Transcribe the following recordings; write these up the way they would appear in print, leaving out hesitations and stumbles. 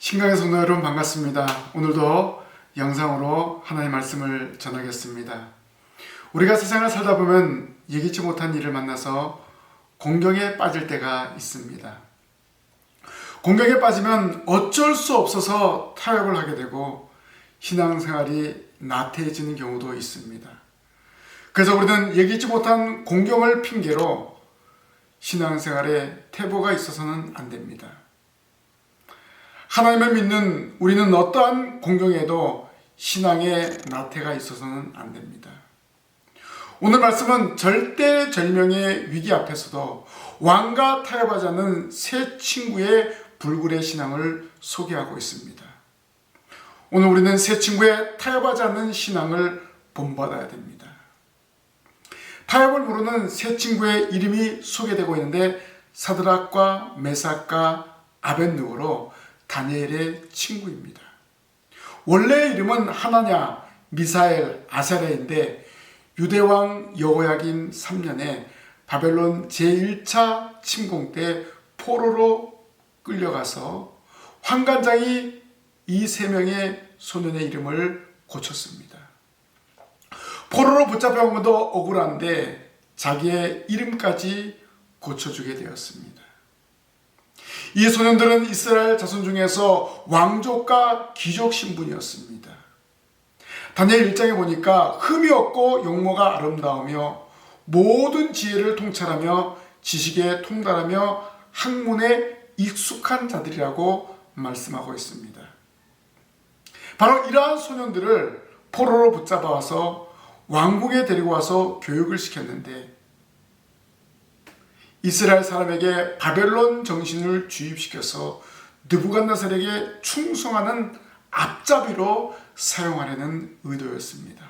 신강의 성도 여러분 반갑습니다. 오늘도 영상으로 하나님의 말씀을 전하겠습니다. 우리가 세상을 살다 보면 예기치 못한 일을 만나서 공경에 빠질 때가 있습니다. 공경에 빠지면 어쩔 수 없어서 타협을 하게 되고 신앙생활이 나태해지는 경우도 있습니다. 그래서 우리는 예기치 못한 공경을 핑계로 신앙생활에 퇴보가 있어서는 안 됩니다. 하나님을 믿는 우리는 어떠한 공경에도 신앙의 나태가 있어서는 안 됩니다. 오늘 말씀은 절대절명의 위기 앞에서도 왕과 타협하지 않는 세 친구의 불굴의 신앙을 소개하고 있습니다. 오늘 우리는 세 친구의 타협하지 않는 신앙을 본받아야 됩니다. 타협을 모르는 세 친구의 이름이 소개되고 있는데 사드락과 메삭과 아벳느고로 다니엘의 친구입니다. 원래의 이름은 하나냐, 미사엘, 아사랴인데 유대왕 여호야김 3년에 바벨론 제1차 침공 때 포로로 끌려가서 환관장이 이 세 명의 소년의 이름을 고쳤습니다. 포로로 붙잡혀온 것도 억울한데 자기의 이름까지 고쳐주게 되었습니다. 이 소년들은 이스라엘 자손 중에서 왕족과 귀족 신분이었습니다. 다니엘 1장에 보니까 흠이 없고 용모가 아름다우며 모든 지혜를 통찰하며 지식에 통달하며 학문에 익숙한 자들이라고 말씀하고 있습니다. 바로 이러한 소년들을 포로로 붙잡아와서 왕궁에 데리고 와서 교육을 시켰는데 이스라엘 사람에게 바벨론 정신을 주입시켜서 느부갓네살에게 충성하는 앞잡이로 사용하려는 의도였습니다.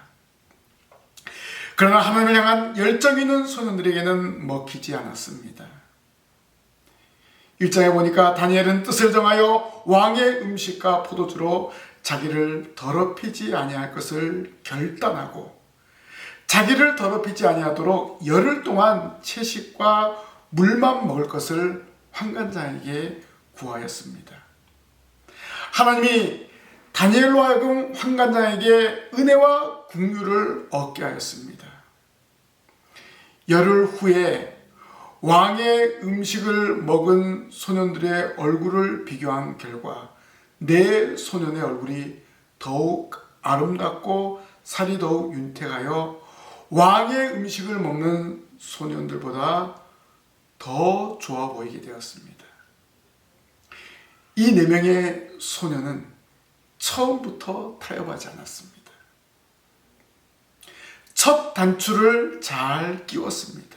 그러나 하나님을 향한 열정 있는 소년들에게는 먹히지 않았습니다. 1장에 보니까 다니엘은 뜻을 정하여 왕의 음식과 포도주로 자기를 더럽히지 아니할 것을 결단하고 자기를 더럽히지 아니하도록 열흘 동안 채식과 물만 먹을 것을 환관장에게 구하였습니다. 하나님이 다니엘로 하여금 환관장에게 은혜와 긍휼을 얻게 하였습니다. 열흘 후에 왕의 음식을 먹은 소년들의 얼굴을 비교한 결과 네 소년의 얼굴이 더욱 아름답고 살이 더욱 윤택하여 왕의 음식을 먹는 소년들보다 더 좋아 보이게 되었습니다. 이 네 명의 소년은 처음부터 타협하지 않았습니다. 첫 단추를 잘 끼웠습니다.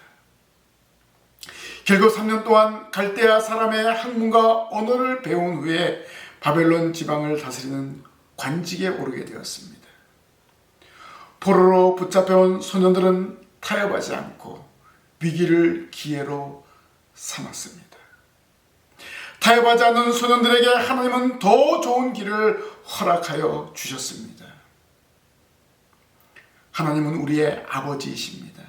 결국 3년 동안 갈대아 사람의 학문과 언어를 배운 후에 바벨론 지방을 다스리는 관직에 오르게 되었습니다. 포로로 붙잡혀온 소년들은 타협하지 않고 위기를 기회로 삼았습니다. 타협하지 않는 소년들에게 하나님은 더 좋은 길을 허락하여 주셨습니다. 하나님은 우리의 아버지이십니다.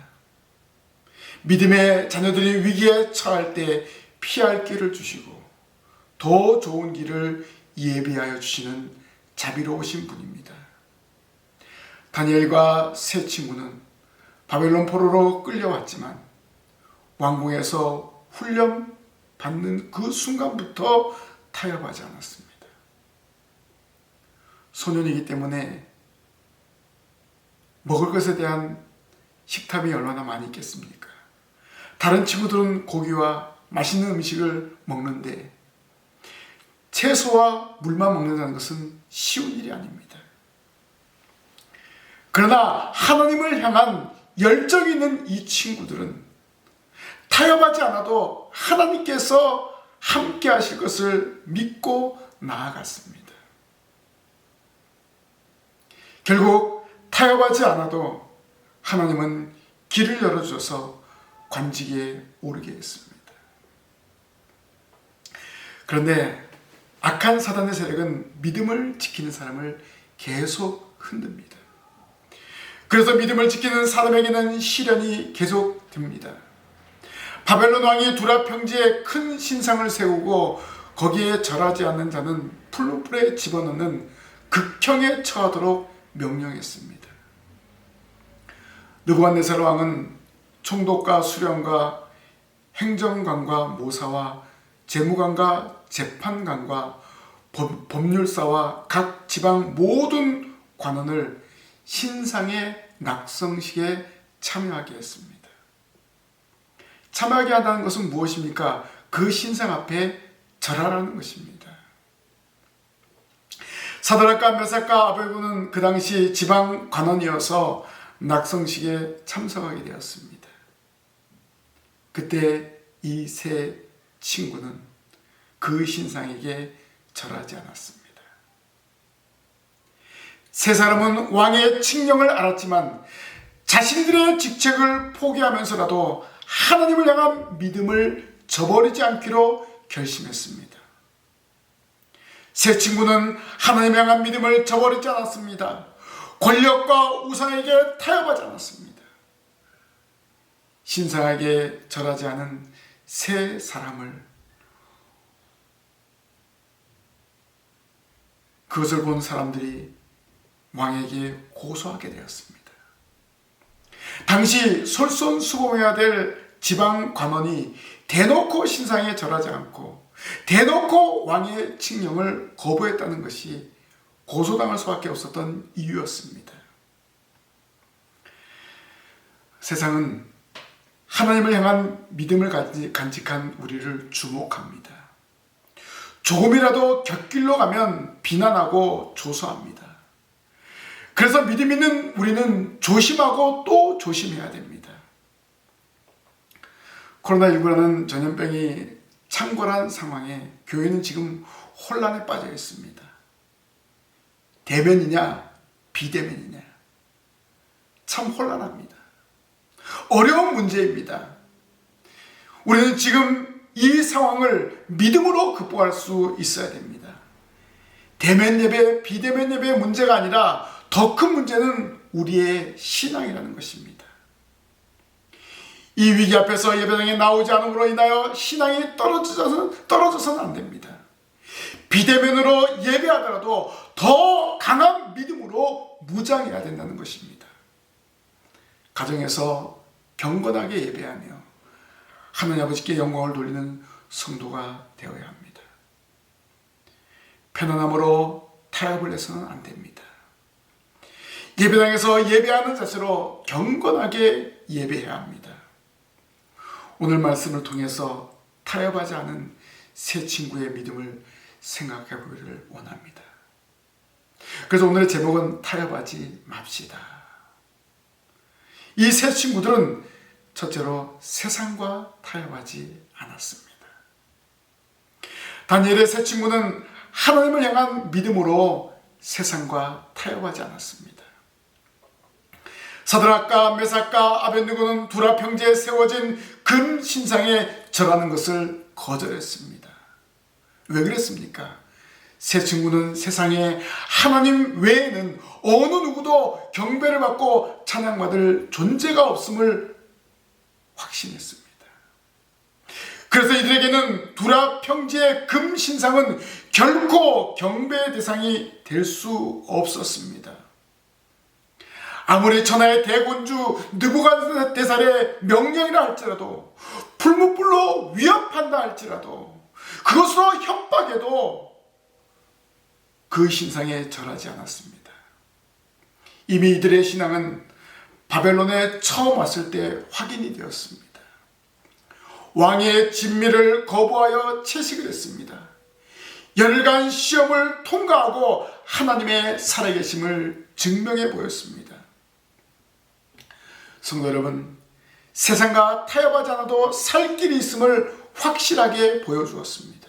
믿음의 자녀들이 위기에 처할 때 피할 길을 주시고 더 좋은 길을 예비하여 주시는 자비로우신 분입니다. 다니엘과 세 친구는 바벨론 포로로 끌려왔지만 왕궁에서 훈련 받는 그 순간부터 타협하지 않았습니다. 소년이기 때문에 먹을 것에 대한 식탐이 얼마나 많이 있겠습니까? 다른 친구들은 고기와 맛있는 음식을 먹는데 채소와 물만 먹는다는 것은 쉬운 일이 아닙니다. 그러나 하나님을 향한 열정이 있는 이 친구들은 타협하지 않아도 하나님께서 함께 하실 것을 믿고 나아갔습니다. 결국 타협하지 않아도 하나님은 길을 열어주셔서 관직에 오르게 했습니다. 그런데 악한 사단의 세력은 믿음을 지키는 사람을 계속 흔듭니다. 그래서 믿음을 지키는 사람에게는 시련이 계속됩니다. 바벨론 왕이 두라 평지에 큰 신상을 세우고 거기에 절하지 않는 자는 풀무 불에 집어넣는 극형에 처하도록 명령했습니다. 느부갓네살 왕은 총독과 수령과 행정관과 모사와 재무관과 재판관과 법률사와 각 지방 모든 관원을 신상의 낙성식에 참여하게 했습니다. 참여하게 한다는 것은 무엇입니까? 그 신상 앞에 절하라는 것입니다. 사드락과 메삭과 아벳고는 그 당시 지방 관원이어서 낙성식에 참석하게 되었습니다. 그때 이 세 친구는 그 신상에게 절하지 않았습니다. 세 사람은 왕의 칙령을 알았지만 자신들의 직책을 포기하면서라도 하나님을 향한 믿음을 저버리지 않기로 결심했습니다. 세 친구는 하나님을 향한 믿음을 저버리지 않았습니다. 권력과 우상에게 타협하지 않았습니다. 신상에게 절하지 않은 세 사람을 그것을 본 사람들이 왕에게 고소하게 되었습니다. 당시 솔선수범해야 될 지방 관원이 대놓고 신상에 절하지 않고 대놓고 왕의 칙령을 거부했다는 것이 고소당할 수밖에 없었던 이유였습니다. 세상은 하나님을 향한 믿음을 간직한 우리를 주목합니다. 조금이라도 곁길로 가면 비난하고 조소합니다. 그래서 믿음 있는 우리는 조심하고 또 조심해야 됩니다. 코로나19라는 전염병이 창궐한 상황에 교회는 지금 혼란에 빠져 있습니다. 대면이냐 비대면이냐 참 혼란합니다. 어려운 문제입니다. 우리는 지금 이 상황을 믿음으로 극복할 수 있어야 됩니다. 대면 예배, 비대면 예배의 문제가 아니라 더 큰 문제는 우리의 신앙이라는 것입니다. 이 위기 앞에서 예배당에 나오지 않음으로 인하여 신앙이 떨어져서는 안 됩니다. 비대면으로 예배하더라도 더 강한 믿음으로 무장해야 된다는 것입니다. 가정에서 경건하게 예배하며 하나님 아버지께 영광을 돌리는 성도가 되어야 합니다. 편안함으로 타협을 해서는 안 됩니다. 예배당에서 예배하는 자세로 경건하게 예배해야 합니다. 오늘 말씀을 통해서 타협하지 않은 세 친구의 믿음을 생각해 보기를 원합니다. 그래서 오늘의 제목은 타협하지 맙시다. 이 세 친구들은 첫째로 세상과 타협하지 않았습니다. 다니엘의 세 친구는 하나님을 향한 믿음으로 세상과 타협하지 않았습니다. 사드락과 메삭과 아벳느고는 두라 평지에 세워진 금 신상에 절하는 것을 거절했습니다. 왜 그랬습니까? 세 친구는 세상에 하나님 외에는 어느 누구도 경배를 받고 찬양받을 존재가 없음을 확신했습니다. 그래서 이들에게는 두라 평지의 금 신상은 결코 경배의 대상이 될 수 없었습니다. 아무리 천하의 대군주 느부갓네살의 명령이라 할지라도 풀무불로 위협한다 할지라도 그것으로 협박해도 그 신상에 절하지 않았습니다. 이미 이들의 신앙은 바벨론에 처음 왔을 때 확인이 되었습니다. 왕의 진미를 거부하여 채식을 했습니다. 열흘간 시험을 통과하고 하나님의 살아계심을 증명해 보였습니다. 성도 여러분, 세상과 타협하지 않아도 살 길이 있음을 확실하게 보여주었습니다.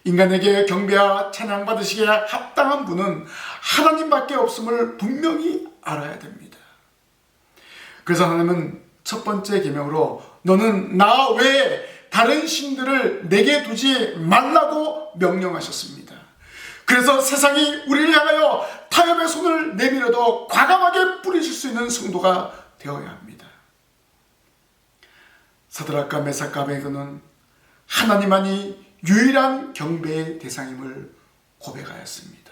인간에게 경배와 찬양받으시기에 합당한 분은 하나님밖에 없음을 분명히 알아야 됩니다. 그래서 하나님은 첫 번째 계명으로 너는 나 외에 다른 신들을 내게 두지 말라고 명령하셨습니다. 그래서 세상이 우리를 향하여 타협의 손을 내밀어도 과감하게 뿌리실 수 있는 성도가 되어야 합니다. 사드락과 메삭과 아벳느고는 하나님만이 유일한 경배의 대상임을 고백하였습니다.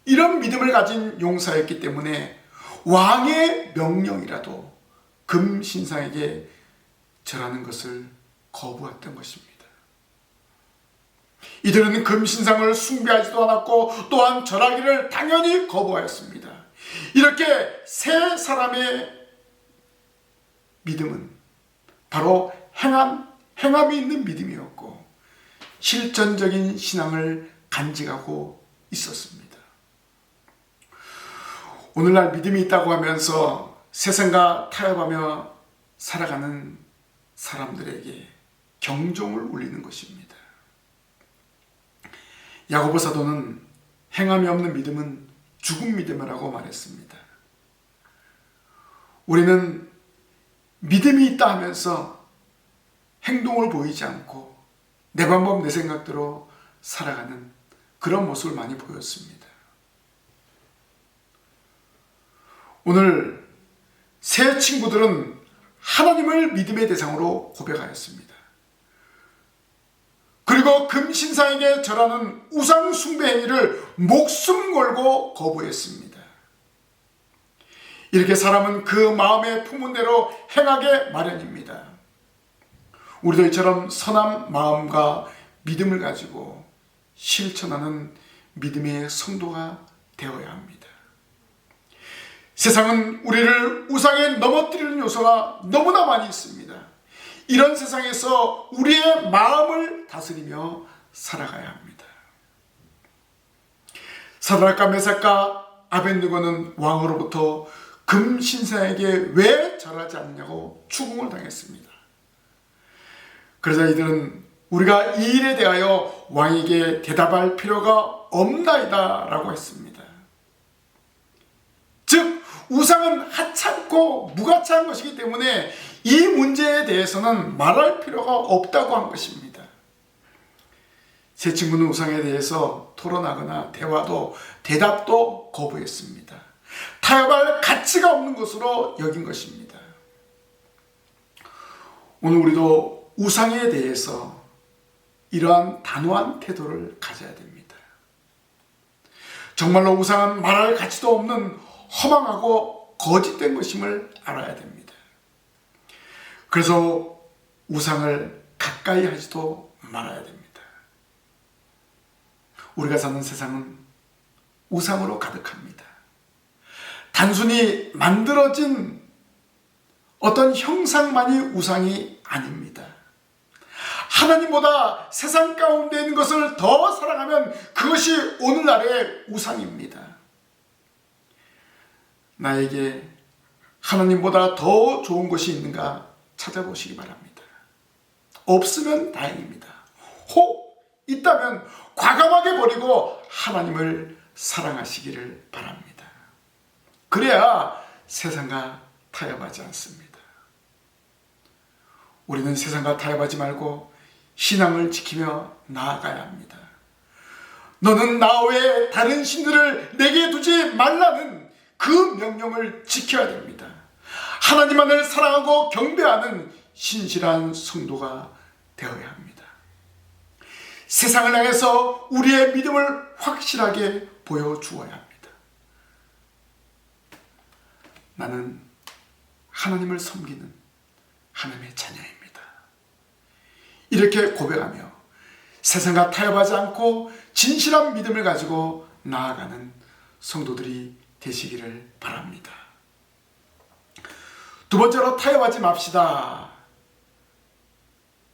이런 믿음을 가진 용사였기 때문에 왕의 명령이라도 금신상에게 절하는 것을 거부했던 것입니다. 이들은 금신상을 숭배하지도 않았고 또한 절하기를 당연히 거부하였습니다. 이렇게 세 사람의 믿음은 바로 행함이 있는 믿음이었고 실전적인 신앙을 간직하고 있었습니다. 오늘날 믿음이 있다고 하면서 세상과 타협하며 살아가는 사람들에게 경종을 울리는 것입니다. 야고보 사도는 행함이 없는 믿음은 죽은 믿음이라고 말했습니다. 우리는 믿음이 있다 하면서 행동을 보이지 않고 내 방법 내 생각대로 살아가는 그런 모습을 많이 보였습니다. 오늘 세 친구들은 하나님을 믿음의 대상으로 고백하였습니다. 그리고 금신상에게 절하는 우상 숭배 행위를 목숨 걸고 거부했습니다. 이렇게 사람은 그 마음에 품은 대로 행하게 마련입니다. 우리도 이처럼 선한 마음과 믿음을 가지고 실천하는 믿음의 성도가 되어야 합니다. 세상은 우리를 우상에 넘어뜨리는 요소가 너무나 많이 있습니다. 이런 세상에서 우리의 마음을 다스리며 살아가야 합니다. 사드락과 메삭과 아벳느고는 왕으로부터 금신상에게 왜 절하지 않느냐고 추궁을 당했습니다. 그러자 이들은 우리가 이 일에 대하여 왕에게 대답할 필요가 없나이다 라고 했습니다. 즉 우상은 하찮고 무가치한 것이기 때문에 이 문제에 대해서는 말할 필요가 없다고 한 것입니다. 세 친구는 우상에 대해서 토론하거나 대답도 거부했습니다. 타협할 가치가 없는 것으로 여긴 것입니다. 오늘 우리도 우상에 대해서 이러한 단호한 태도를 가져야 됩니다. 정말로 우상은 말할 가치도 없는 허망하고 거짓된 것임을 알아야 됩니다. 그래서 우상을 가까이 하지도 말아야 됩니다. 우리가 사는 세상은 우상으로 가득합니다. 단순히 만들어진 어떤 형상만이 우상이 아닙니다. 하나님보다 세상 가운데 있는 것을 더 사랑하면 그것이 오늘날의 우상입니다. 나에게 하나님보다 더 좋은 것이 있는가 찾아보시기 바랍니다. 없으면 다행입니다. 혹 있다면 과감하게 버리고 하나님을 사랑하시기를 바랍니다. 그래야 세상과 타협하지 않습니다. 우리는 세상과 타협하지 말고 신앙을 지키며 나아가야 합니다. 너는 나 외에 다른 신들을 내게 두지 말라는 그 명령을 지켜야 됩니다. 하나님만을 사랑하고 경배하는 신실한 성도가 되어야 합니다. 세상을 향해서 우리의 믿음을 확실하게 보여주어야 합니다. 나는 하나님을 섬기는 하나님의 자녀입니다. 이렇게 고백하며 세상과 타협하지 않고 진실한 믿음을 가지고 나아가는 성도들이 되시기를 바랍니다. 두 번째로 타협하지 맙시다.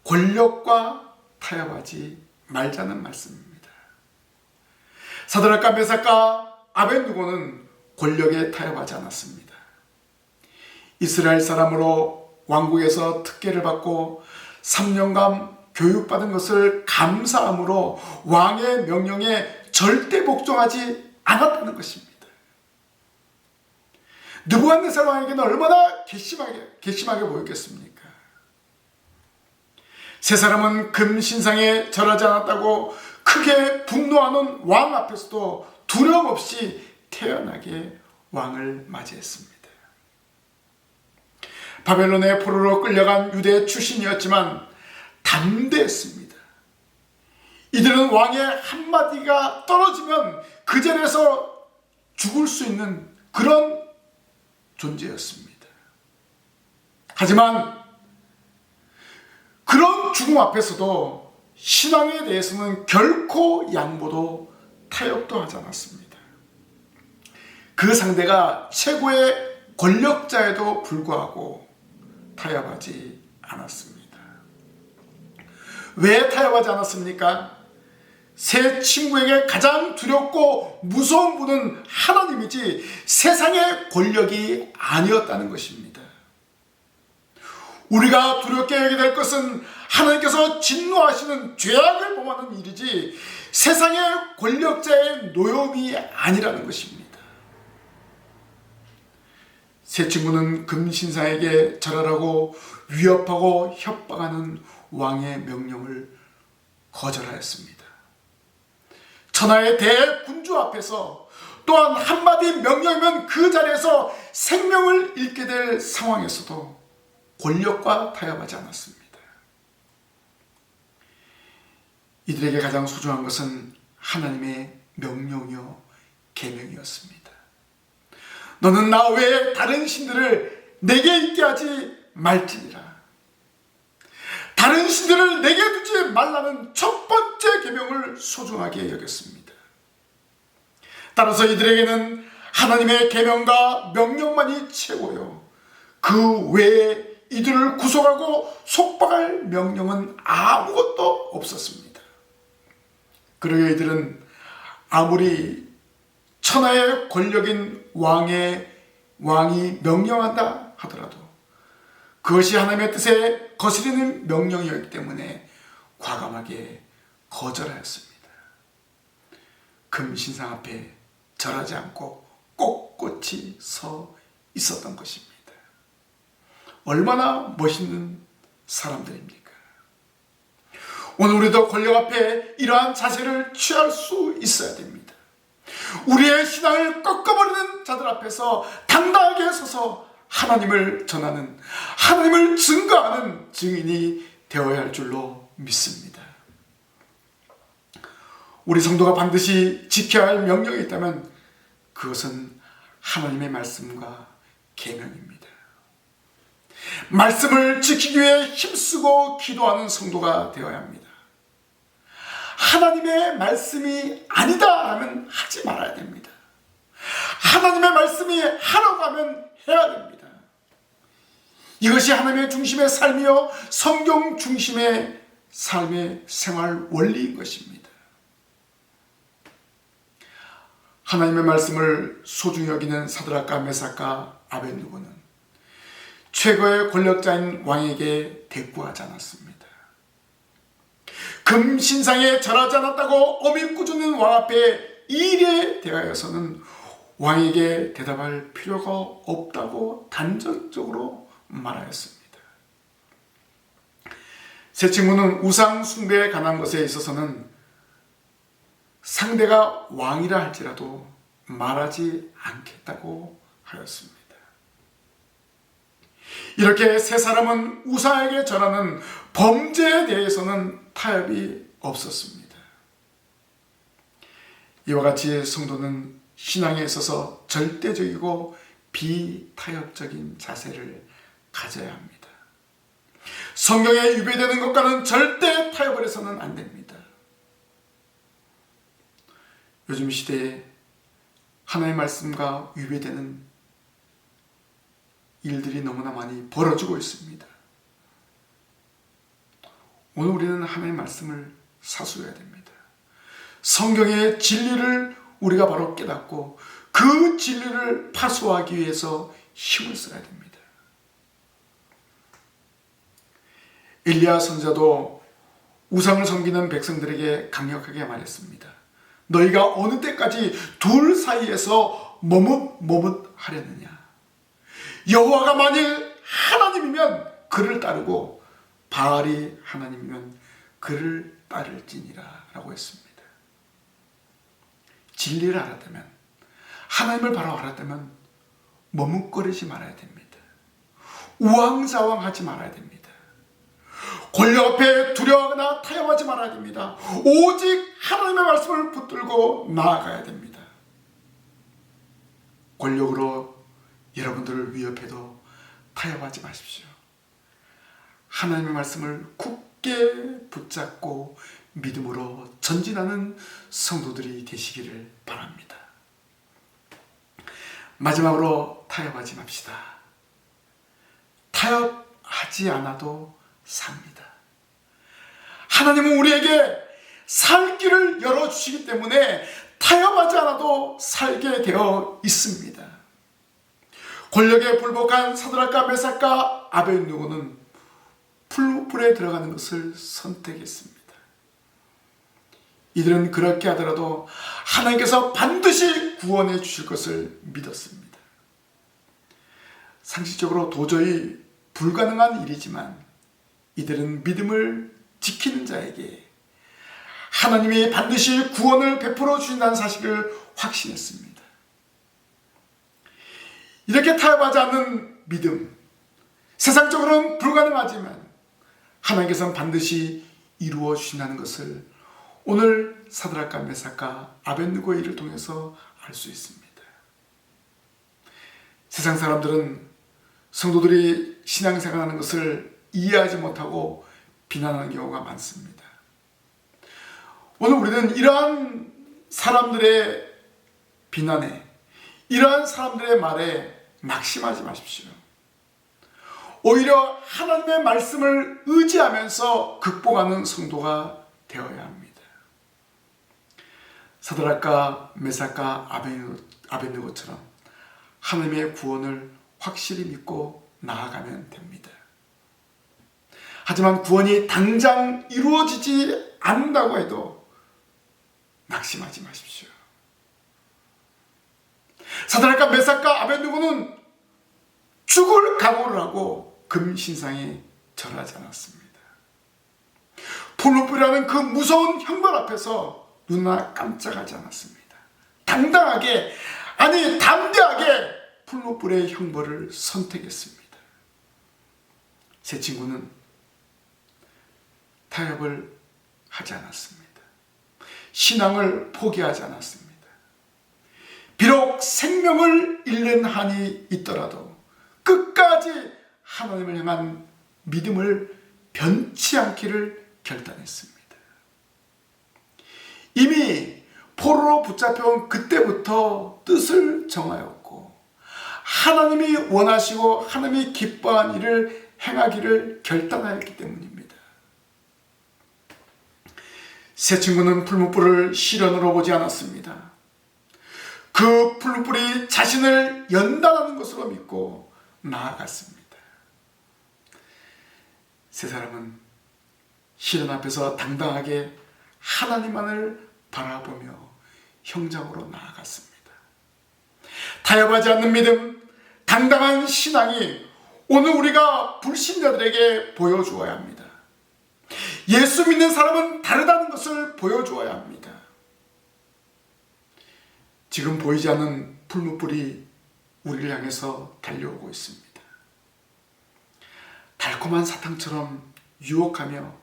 권력과 타협하지 말자는 말씀입니다. 사드락과 메삭과 아벳느고는 권력에 타협하지 않았습니다. 이스라엘 사람으로 왕국에서 특혜를 받고 3년간 교육받은 것을 감사함으로 왕의 명령에 절대 복종하지 않았다는 것입니다. 느부갓네살 왕에게는 얼마나 괘씸하게 보였겠습니까? 세 사람은 금신상에 절하지 않았다고 크게 분노하는 왕 앞에서도 두려움 없이 태연하게 왕을 맞이했습니다. 바벨론의 포로로 끌려간 유대 출신이었지만 담대했습니다. 이들은 왕의 한마디가 떨어지면 그 자리에서 죽을 수 있는 그런 존재였습니다. 하지만 그런 죽음 앞에서도 신앙에 대해서는 결코 양보도 타협도 하지 않았습니다. 그 상대가 최고의 권력자에도 불구하고 타협하지 않았습니다. 왜 타협하지 않았습니까? 세 친구에게 가장 두렵고 무서운 분은 하나님이지 세상의 권력이 아니었다는 것입니다. 우리가 두렵게 여기게 될 것은 하나님께서 진노하시는 죄악을 범하는 일이지 세상의 권력자의 노여움이 아니라는 것입니다. 세 친구는 금신상에게 절하라고 위협하고 협박하는 왕의 명령을 거절하였습니다. 천하의 대군주 앞에서 또한 한마디 명령이면 그 자리에서 생명을 잃게 될 상황에서도 권력과 타협하지 않았습니다. 이들에게 가장 소중한 것은 하나님의 명령이요 계명이었습니다. 너는 나 외에 다른 신들을 내게 있게 하지 말지니라. 다른 신들을 내게 두지 말라는 첫 번째 계명을 소중하게 여겼습니다. 따라서 이들에게는 하나님의 계명과 명령만이 최고요. 그 외에 이들을 구속하고 속박할 명령은 아무것도 없었습니다. 그러고 이들은 아무리 천하의 권력인 왕이 명령한다 하더라도 그것이 하나님의 뜻에 거스르는 명령이었기 때문에 과감하게 거절하였습니다. 금신상 앞에 절하지 않고 꼿꼿이 서 있었던 것입니다. 얼마나 멋있는 사람들입니까? 오늘 우리도 권력 앞에 이러한 자세를 취할 수 있어야 됩니다. 우리의 신앙을 꺾어버리는 자들 앞에서 당당하게 서서 하나님을 전하는, 하나님을 증거하는 증인이 되어야 할 줄로 믿습니다. 우리 성도가 반드시 지켜야 할 명령이 있다면 그것은 하나님의 말씀과 계명입니다. 말씀을 지키기 위해 힘쓰고 기도하는 성도가 되어야 합니다. 하나님의 말씀이 아니다 하면 하지 말아야 됩니다. 하나님의 말씀이 하라고 하면 해야 됩니다. 이것이 하나님의 중심의 삶이요 성경 중심의 삶의 생활 원리인 것입니다. 하나님의 말씀을 소중히 여기는 사드락과 메삭과 아벳느고는 최고의 권력자인 왕에게 대꾸하지 않았습니다. 금신상에 절하지 않았다고 어미 꾸짖는 왕 앞에 이 일에 대하여서는 왕에게 대답할 필요가 없다고 단정적으로 말하였습니다. 세 친구는 우상 숭배에 관한 것에 있어서는 상대가 왕이라 할지라도 말하지 않겠다고 하였습니다. 이렇게 세 사람은 우상에게 절하는 범죄에 대해서는 타협이 없었습니다. 이와 같이 성도는 신앙에 있어서 절대적이고 비타협적인 자세를 가져야 합니다. 성경에 위배되는 것과는 절대 타협을 해서는 안 됩니다. 요즘 시대에 하나님의 말씀과 위배되는 일들이 너무나 많이 벌어지고 있습니다. 오늘 우리는 하나님의 말씀을 사수해야 됩니다. 성경의 진리를 우리가 바로 깨닫고 그 진리를 파수하기 위해서 힘을 써야 됩니다. 엘리야 선지자도 우상을 섬기는 백성들에게 강력하게 말했습니다. 너희가 어느 때까지 둘 사이에서 머뭇머뭇하려느냐. 여호와가 만일 하나님이면 그를 따르고 바알이 하나님이면 그를 따를지니라 라고 했습니다. 진리를 알았다면, 하나님을 바로 알았다면 머뭇거리지 말아야 됩니다. 우왕좌왕하지 말아야 됩니다. 권력 앞에 두려워하거나 타협하지 말아야 됩니다. 오직 하나님의 말씀을 붙들고 나아가야 됩니다. 권력으로 여러분들을 위협해도 타협하지 마십시오. 하나님의 말씀을 굳게 붙잡고 믿음으로 전진하는 성도들이 되시기를 바랍니다. 마지막으로 타협하지 맙시다. 타협하지 않아도 삽니다. 하나님은 우리에게 살 길을 열어주시기 때문에 타협하지 않아도 살게 되어 있습니다. 권력에 불복한 사드락과 메삭과 아벳느고는 풀무불에 들어가는 것을 선택했습니다. 이들은 그렇게 하더라도 하나님께서 반드시 구원해 주실 것을 믿었습니다. 상식적으로 도저히 불가능한 일이지만 이들은 믿음을 지키는 자에게 하나님이 반드시 구원을 베풀어 주신다는 사실을 확신했습니다. 이렇게 타협하지 않는 믿음, 세상적으로는 불가능하지만 하나님께서는 반드시 이루어 주신다는 것을 오늘 사드락과 메삭과 아벳느고의 일을 통해서 알 수 있습니다. 세상 사람들은 성도들이 신앙생활하는 것을 이해하지 못하고 비난하는 경우가 많습니다. 오늘 우리는 이러한 사람들의 비난에, 이러한 사람들의 말에 낙심하지 마십시오. 오히려 하나님의 말씀을 의지하면서 극복하는 성도가 되어야 합니다. 사드락과 메삭과 아벳느고처럼 하나님의 구원을 확실히 믿고 나아가면 됩니다. 하지만 구원이 당장 이루어지지 않는다고 해도 낙심하지 마십시오. 사드락과 메삭과 아벳느고는 죽을 각오를 하고 금신상에 절하지 않았습니다. 풀무불이라는 그 무서운 형벌 앞에서 눈 하나 깜짝하지 않았습니다. 당당하게, 아니 담대하게 풀무불의 형벌을 선택했습니다. 제 친구는 타협을 하지 않았습니다. 신앙을 포기하지 않았습니다. 비록 생명을 잃는 한이 있더라도 끝까지 하나님을 향한 믿음을 변치 않기를 결단했습니다. 이미 포로로 붙잡혀온 그때부터 뜻을 정하였고 하나님이 원하시고 하나님이 기뻐한 일을 행하기를 결단하였기 때문입니다. 새 친구는 풀무불을 시련으로 보지 않았습니다. 그 풀무불이 자신을 연단하는 것으로 믿고 나아갔습니다. 세 사람은 시련 앞에서 당당하게 하나님만을 바라보며 형장으로 나아갔습니다. 타협하지 않는 믿음, 당당한 신앙이 오늘 우리가 불신자들에게 보여주어야 합니다. 예수 믿는 사람은 다르다는 것을 보여주어야 합니다. 지금 보이지 않는 풀무불이 우리를 향해서 달려오고 있습니다. 달콤한 사탕처럼 유혹하며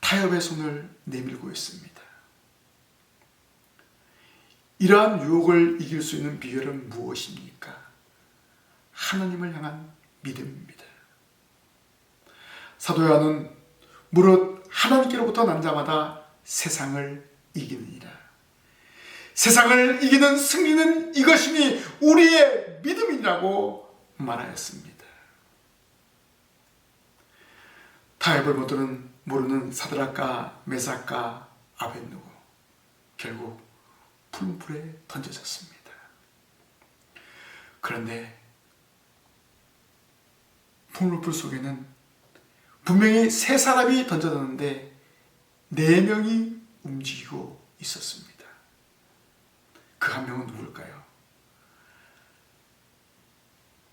타협의 손을 내밀고 있습니다. 이러한 유혹을 이길 수 있는 비결은 무엇입니까? 하나님을 향한 믿음입니다. 사도 요한은 무릇 하나님께로부터 난 자마다 세상을 이기느니라. 세상을 이기는 승리는 이것이니 우리의 믿음이라고 말하였습니다. 타협을 모르는 사드락과 메삭과 아벳느고 결국 풀무불에 던져졌습니다. 그런데 풀무불 속에는 분명히 세 사람이 던져졌는데 4명이 움직이고 있었습니다. 그 한 명은 누굴까요?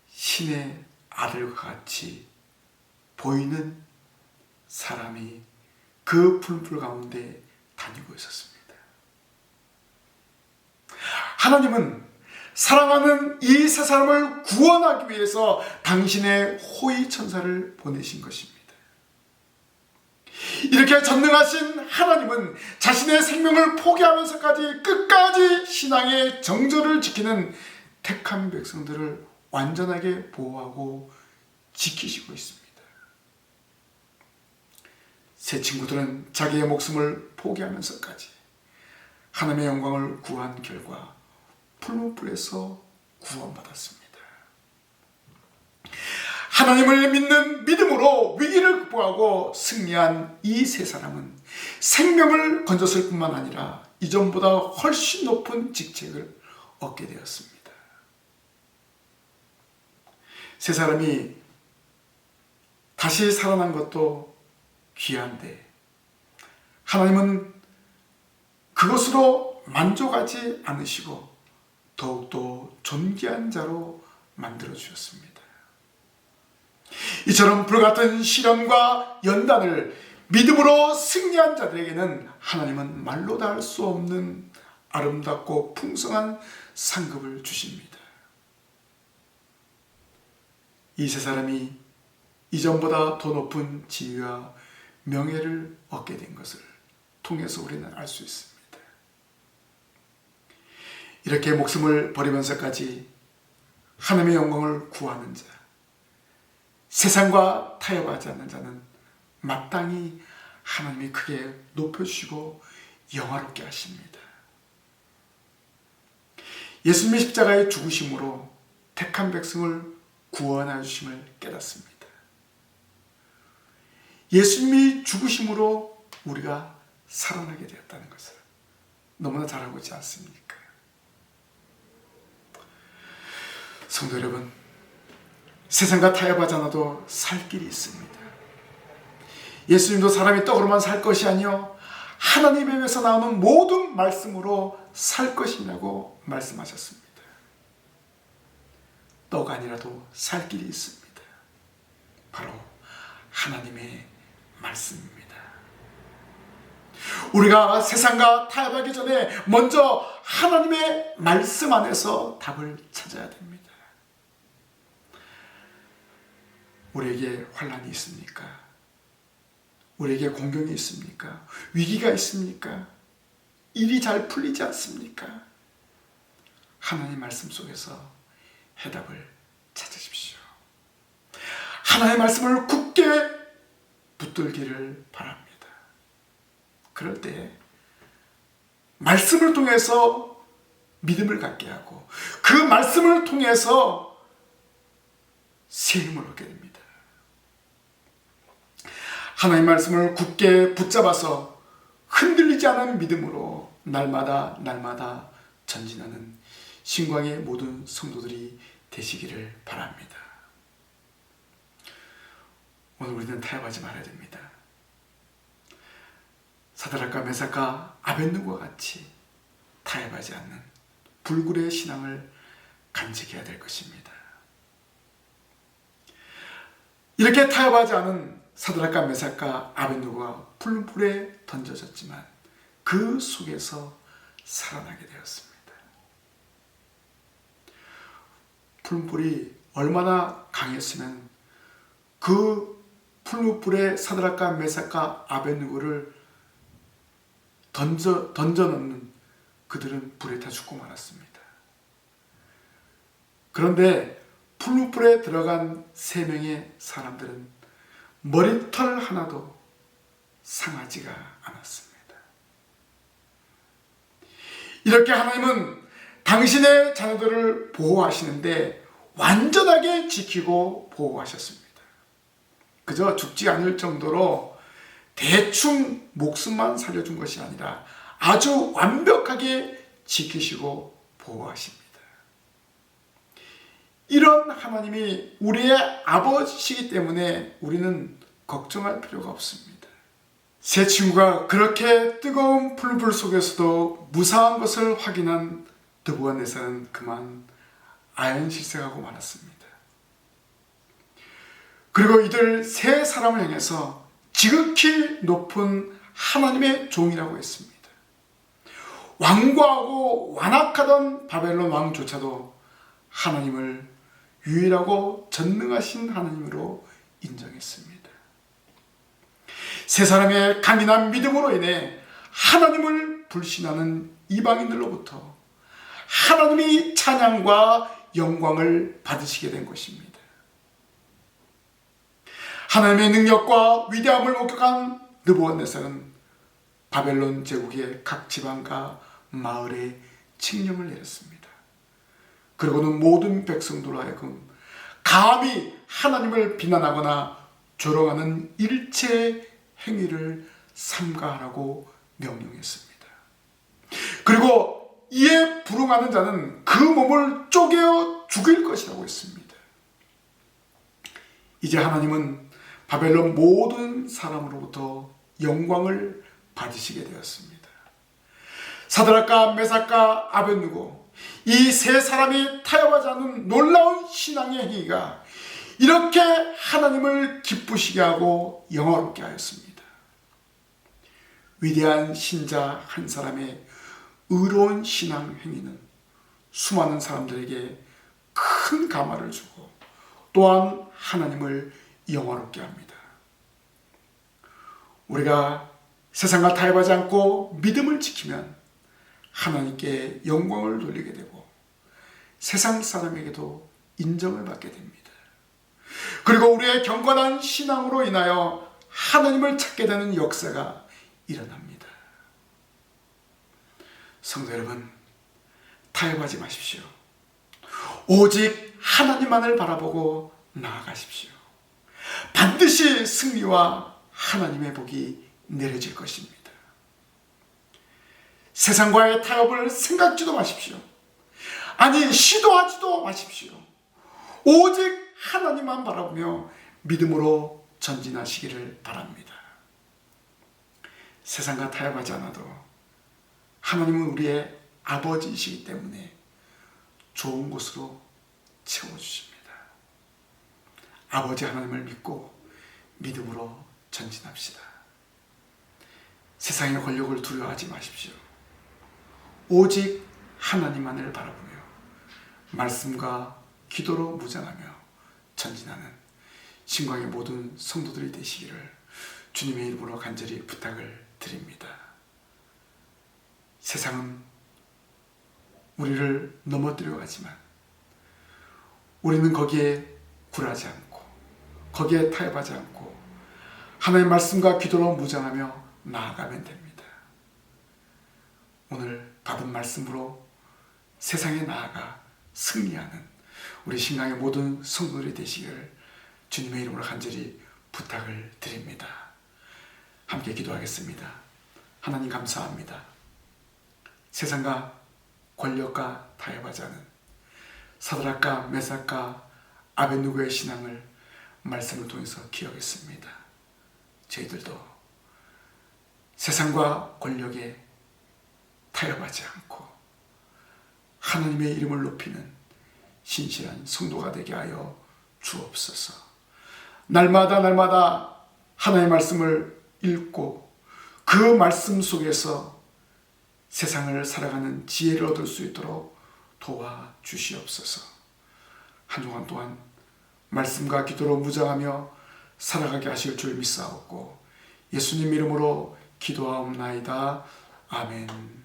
신의 아들과 같이 보이는 사람이 그 풀무불 가운데 다니고 있었습니다. 하나님은 사랑하는 이 세 사람을 구원하기 위해서 당신의 호의 천사를 보내신 것입니다. 이렇게 전능하신 하나님은 자신의 생명을 포기하면서까지 끝까지 신앙의 정절을 지키는 택한 백성들을 완전하게 보호하고 지키시고 있습니다. 새 친구들은 자기의 목숨을 포기하면서까지 하나님의 영광을 구한 결과 푸른 불에서 구원받았습니다. 하나님을 믿는 믿음으로 위기를 극복하고 승리한 이 세 사람은 생명을 건졌을 뿐만 아니라 이전보다 훨씬 높은 직책을 얻게 되었습니다. 세 사람이 다시 살아난 것도 귀한데 하나님은 그것으로 만족하지 않으시고 더욱더 존귀한 자로 만들어 주셨습니다. 이처럼 불같은 시련과 연단을 믿음으로 승리한 자들에게는 하나님은 말로 다 할 수 없는 아름답고 풍성한 상급을 주십니다. 이 세 사람이 이전보다 더 높은 지위와 명예를 얻게 된 것을 통해서 우리는 알 수 있습니다. 이렇게 목숨을 버리면서까지 하나님의 영광을 구하는 자, 세상과 타협하지 않는 자는 마땅히 하나님이 크게 높여주시고 영화롭게 하십니다. 예수님의 십자가의 죽으심으로 택한 백성을 구원하여 주심을 깨닫습니다. 예수님이 죽으심으로 우리가 살아나게 되었다는 것을 너무나 잘 알고 있지 않습니까? 성도 여러분, 세상과 타협하지 않아도 살 길이 있습니다. 예수님도 사람이 떡으로만 살 것이 아니요 하나님의 입에서 나오는 모든 말씀으로 살 것이라고 말씀하셨습니다. 떡 아니라도 살 길이 있습니다. 바로 하나님의 말씀입니다. 우리가 세상과 타협하기 전에 먼저 하나님의 말씀 안에서 답을 찾아야 됩니다. 우리에게 환난이 있습니까? 우리에게 공경이 있습니까? 위기가 있습니까? 일이 잘 풀리지 않습니까? 하나님 말씀 속에서 해답을 찾으십시오. 하나님의 말씀을 굳게 붙들기를 바랍니다. 그럴 때 말씀을 통해서 믿음을 갖게 하고 그 말씀을 통해서 새 힘을 얻게 됩니다. 하나님의 말씀을 굳게 붙잡아서 흔들리지 않은 믿음으로 날마다 전진하는 신광의 모든 성도들이 되시기를 바랍니다. 오늘 우리는 타협하지 말아야 됩니다. 사드락과 메삭과 아벳느고와 같이 타협하지 않는 불굴의 신앙을 간직해야 될 것입니다. 이렇게 타협하지 않은 사드락과 메삭과 아벳느고가 푸른 불에 던져졌지만 그 속에서 살아나게 되었습니다. 푸른 불이 얼마나 강했으면 그 푸른 불에 사드락과 메삭과 아벳느고를 던져놓는 그들은 불에 타 죽고 말았습니다. 그런데 푸른 불에 들어간 3명의 사람들은 머리털 하나도 상하지가 않았습니다. 이렇게 하나님은 당신의 자녀들을 보호하시는데 완전하게 지키고 보호하셨습니다. 그저 죽지 않을 정도로 대충 목숨만 살려준 것이 아니라 아주 완벽하게 지키시고 보호하십니다. 이런 하나님이 우리의 아버지시기 때문에 우리는 걱정할 필요가 없습니다. 새 친구가 그렇게 뜨거운 풀불 속에서도 무사한 것을 확인한 느부갓네살은 그만 아연실색하고 말았습니다. 그리고 이들 세 사람을 향해서 지극히 높은 하나님의 종이라고 했습니다. 완고하고 완악하던 바벨론 왕조차도 하나님을 유일하고 전능하신 하나님으로 인정했습니다. 세 사람의 강인한 믿음으로 인해 하나님을 불신하는 이방인들로부터 하나님이 찬양과 영광을 받으시게 된 것입니다. 하나님의 능력과 위대함을 목격한 느부갓네살은 바벨론 제국의 각 지방과 마을에 칙령을 내렸습니다. 그리고는 모든 백성들로 하여금 감히 하나님을 비난하거나 조롱하는 일체 행위를 삼가하라고 명령했습니다. 그리고 이에 불응하는 자는 그 몸을 쪼개어 죽일 것이라고 했습니다. 이제 하나님은 바벨론 모든 사람으로부터 영광을 받으시게 되었습니다. 사드락과 메삭과 아벳느고 이 세 사람이 타협하지 않는 놀라운 신앙의 행위가 이렇게 하나님을 기쁘시게 하고 영화롭게 하였습니다. 위대한 신자 한 사람의 의로운 신앙 행위는 수많은 사람들에게 큰 감화를 주고 또한 하나님을 영화롭게 합니다. 우리가 세상과 타협하지 않고 믿음을 지키면 하나님께 영광을 돌리게 되고 세상 사람에게도 인정을 받게 됩니다. 그리고 우리의 경건한 신앙으로 인하여 하나님을 찾게 되는 역사가 일어납니다. 성도 여러분, 타협하지 마십시오. 오직 하나님만을 바라보고 나아가십시오. 반드시 승리와 하나님의 복이 내려질 것입니다. 세상과의 타협을 생각지도 마십시오. 아니, 시도하지도 마십시오. 오직 하나님만 바라보며 믿음으로 전진하시기를 바랍니다. 세상과 타협하지 않아도 하나님은 우리의 아버지이시기 때문에 좋은 곳으로 채워주십니다. 아버지 하나님을 믿고 믿음으로 전진합시다. 세상의 권력을 두려워하지 마십시오. 오직 하나님만을 바라보며 말씀과 기도로 무장하며 전진하는 신광의 모든 성도들이 되시기를 주님의 이름으로 간절히 부탁을 드립니다. 세상은 우리를 넘어뜨려 가지만 우리는 거기에 굴하지 않고 거기에 타협하지 않고 하나님의 말씀과 기도로 무장하며 나아가면 됩니다. 오늘 받은 말씀으로 세상에 나아가 승리하는 우리 신앙의 모든 성도들이 되시기를 주님의 이름으로 간절히 부탁을 드립니다. 함께 기도하겠습니다. 하나님 감사합니다. 세상과 권력과 타협하지 않은 사드락과 메삭과 아벳느고의 신앙을 말씀을 통해서 기억했습니다. 저희들도 세상과 권력에 타협하지 않고 하나님의 이름을 높이는 신실한 성도가 되게 하여 주옵소서. 날마다 하나님의 말씀을 읽고 그 말씀 속에서 세상을 살아가는 지혜를 얻을 수 있도록 도와주시옵소서. 한 주간 동안 말씀과 기도로 무장하며 살아가게 하실 줄 믿사옵고 예수님 이름으로 기도하옵나이다. 아멘.